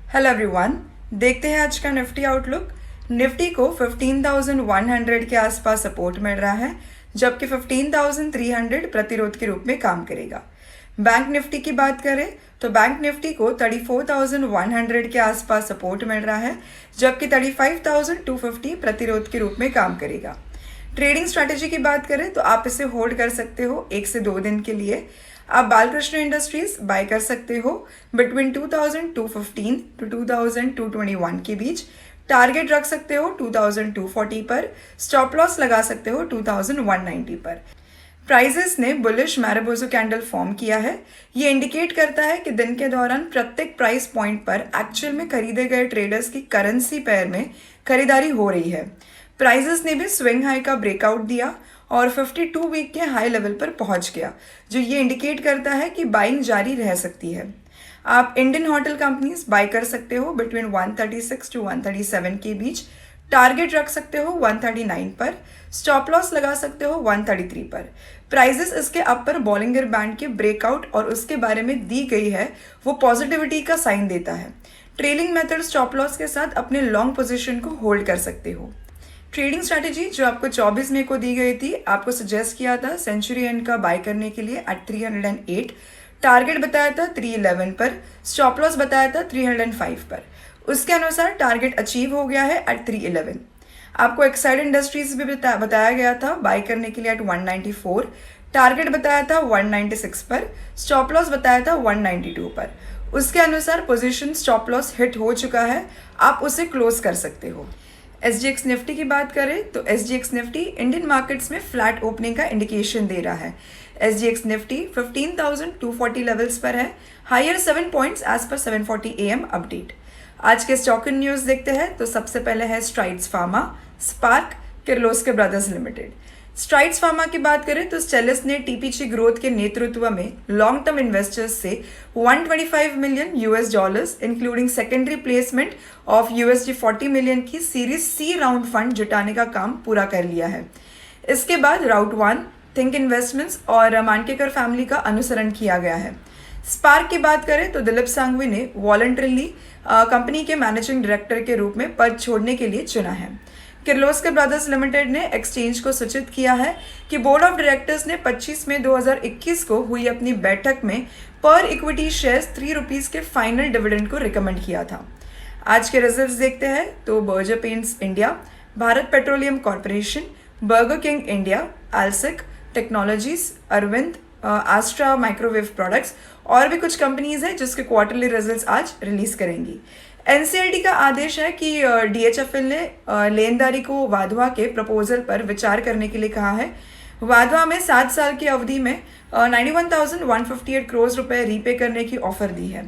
Hello everyone, देखते हैं आज का निफ्टी आउटलुक। निफ्टी को 15,100 के आसपास सपोर्ट मिल रहा है, जबकि 15,300 प्रतिरोध के रूप में काम करेगा। बैंक निफ्टी की बात करें तो बैंक निफ्टी को 34,100 के आसपास सपोर्ट मिल रहा है, जबकि 35,250 प्रतिरोध के रूप में काम करेगा। ट्रेडिंग स्ट्रैटेजी की बात करें तो आप इसे होल्ड कर सकते हो 1 से 2 दिन के लिए। आप बालकृष्ण इंडस्ट्रीज बाय कर सकते हो बिटवीन 2215 टू 2221 के बीच। टारगेट रख सकते हो 2240 पर। स्टॉप लॉस लगा सकते हो 2190 पर। प्राइजेस ने बुलिश मैराबोजो कैंडल फॉर्म किया है। ये इंडिकेट करता है कि दिन के दौरान प्रत्येक प्राइस पॉइंट पर एक्चुअल में खरीदे गए ट्रेडर्स की करेंसी पेयर में खरीदारी हो रही है। प्राइजेस ने भी स्विंग हाई का ब्रेकआउट दिया और 52 वीक के हाई लेवल पर पहुंच गया, जो ये इंडिकेट करता है कि बाइंग जारी रह सकती है। आप इंडियन होटल कंपनीज बाय कर सकते हो बिटवीन 136 टू 137 के बीच। टारगेट रख सकते हो 139 पर। स्टॉप लॉस लगा सकते हो 133 पर। प्राइजेस इसके अपर बॉलिंगर बैंड के ब्रेकआउट और उसके बारे में दी गई है वो पॉजिटिविटी का साइन देता है। ट्रेलिंग मेथड स्टॉप लॉस के साथ अपने लॉन्ग पोजीशन को होल्ड कर सकते हो। ट्रेडिंग स्ट्रैटेजी जो आपको 24 मई को दी गई थी, आपको सजेस्ट किया था सेंचुरी एंड का बाय करने के लिए एट 308। टारगेट बताया था 311 पर। स्टॉप लॉस बताया था 305 पर। उसके अनुसार टारगेट अचीव हो गया है एट 311। आपको एक्साइड इंडस्ट्रीज भी बताया गया था बाय करने के लिए एट 194। टारगेट बताया था 196 पर। स्टॉप लॉस बताया था 192 पर। उसके अनुसार पोजीशन स्टॉप लॉस हिट हो चुका है, आप उसे क्लोज कर सकते हो। SGX निफ्टी की बात करें तो SGX निफ्टी इंडियन मार्केट्स में फ्लैट ओपनिंग का इंडिकेशन दे रहा है। SGX निफ्टी 15,240 लेवल्स पर है, higher 7 points as per 7:40 AM update. आज के स्टॉक इन न्यूज़ देखते हैं तो सबसे पहले है strides pharma, spark, Kirloskar brothers limited. Strides pharma की बात करें तो स्टेलिस ने TPG ग्रोथ के नेतृत्व में लॉन्ग टर्म इन्वेस्टर्स से $125 million including secondary placement of $40 million की सीरीज C राउंड फंड जुटाने का काम पूरा कर लिया है। इसके बाद राउट 1, थिंक इन्वेस्टमेंट्स और मानकेकर फैमिली का अनुसरण किया गया है। स्पार्क की बात करें तो दिलीप सांघवी ने वॉलंटरीली कंपनी के मैनेजिंग डायरेक्टर के रूप में पद छोड़ने के लिए चुना है। किर्लोस्कर ब्रदर्स लिमिटेड ने एक्सचेंज को सूचित किया है कि बोर्ड ऑफ डायरेक्टर्स ने 25 मई 2021 को हुई अपनी बैठक में पर इक्विटी शेयर्स 3 रुपीज़ के फाइनल डिविडेंड को रिकमेंड किया था। आज के रिजल्ट्स देखते हैं तो Berger Paints India, Bharat Petroleum Corporation, Burger King India, एल्सिक Technologies, Arvind, Astra Microwave Products और भी कुछ कंपनीज हैं जिसके क्वार्टरली रिजल्ट्स आज रिलीज करेंगी। NCLT का आदेश है कि DHFL ने लेनदारी को वाधवा के प्रपोजल पर विचार करने के लिए कहा है। वाधवा में 7 साल की अवधि में 91,158 करोड़ रुपए रीपे करने की ऑफर दी है।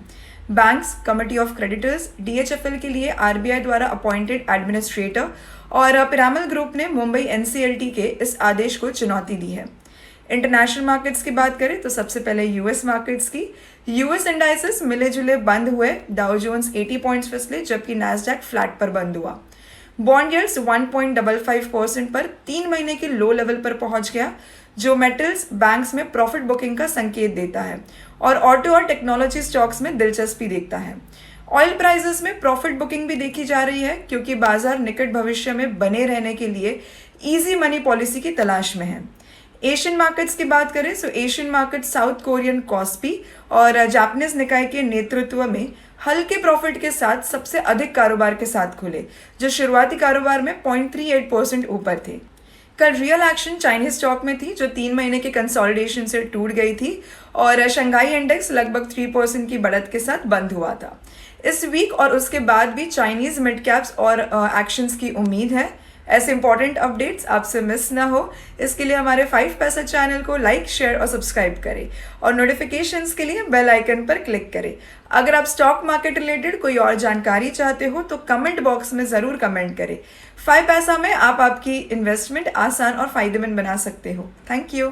Banks, committee of creditors, DHFL के लिए RBI द्वारा अपॉइंटेड एडमिनिस्ट्रेटर और पिरामल ग्रुप ने मुंबई NCLT के इस आदेश को चुनौती दी है। इंटरनेशनल मार्केट्स की बात करें तो सबसे पहले US मार्केट्स की। US इंडाइसेस मिले जुले बंद हुए, डाउ जोन्स 80 पॉइंट्स फिसले जबकि नैस्डैक फ्लैट पर बंद हुआ। बॉन्ड यील्ड्स 1.55% पर 3 महीने के लो लेवल पर पहुंच गया, जो मेटल्स बैंक्स में प्रॉफिट बुकिंग का संकेत देता है और ऑटो और टेक्नोलॉजी स्टॉक्स में दिलचस्पी देखता है। ऑयल प्राइसेस में प्रॉफिट बुकिंग भी देखी जा रही है क्योंकि बाजार निकट भविष्य में बने रहने के लिए ईजी मनी पॉलिसी की तलाश में है। एशियन मार्केट्स की बात करें तो Asian market south Korean KOSPI और जापानीज निकाय के नेतृत्व में हल्के प्रॉफिट के साथ सबसे अधिक कारोबार के साथ खुले, जो शुरुआती कारोबार में 0.38% ऊपर थे। कल रियल एक्शन चाइनीज स्टॉक में थी, जो 3 महीने के कंसोलिडेशन से टूट गई थी और शंघाई इंडेक्स लगभग 3% की बढ़त के साथ बंद हुआ था। इस वीक और उसके बाद भी चाइनीज मिड कैप्स और एक्शंस की उम्मीद है। ऐसे इंपॉर्टेंट अपडेट्स आपसे मिस ना हो, इसके लिए हमारे 5 पैसा चैनल को लाइक, शेयर और सब्सक्राइब करें और नोटिफिकेशंस के लिए बेल आइकन पर क्लिक करें। अगर आप स्टॉक मार्केट रिलेटेड कोई और जानकारी चाहते हो तो कमेंट बॉक्स में ज़रूर कमेंट करें। 5 पैसा में आप आपकी इन्वेस्टमेंट आसान और फायदेमंद बना सकते हो। Thank you.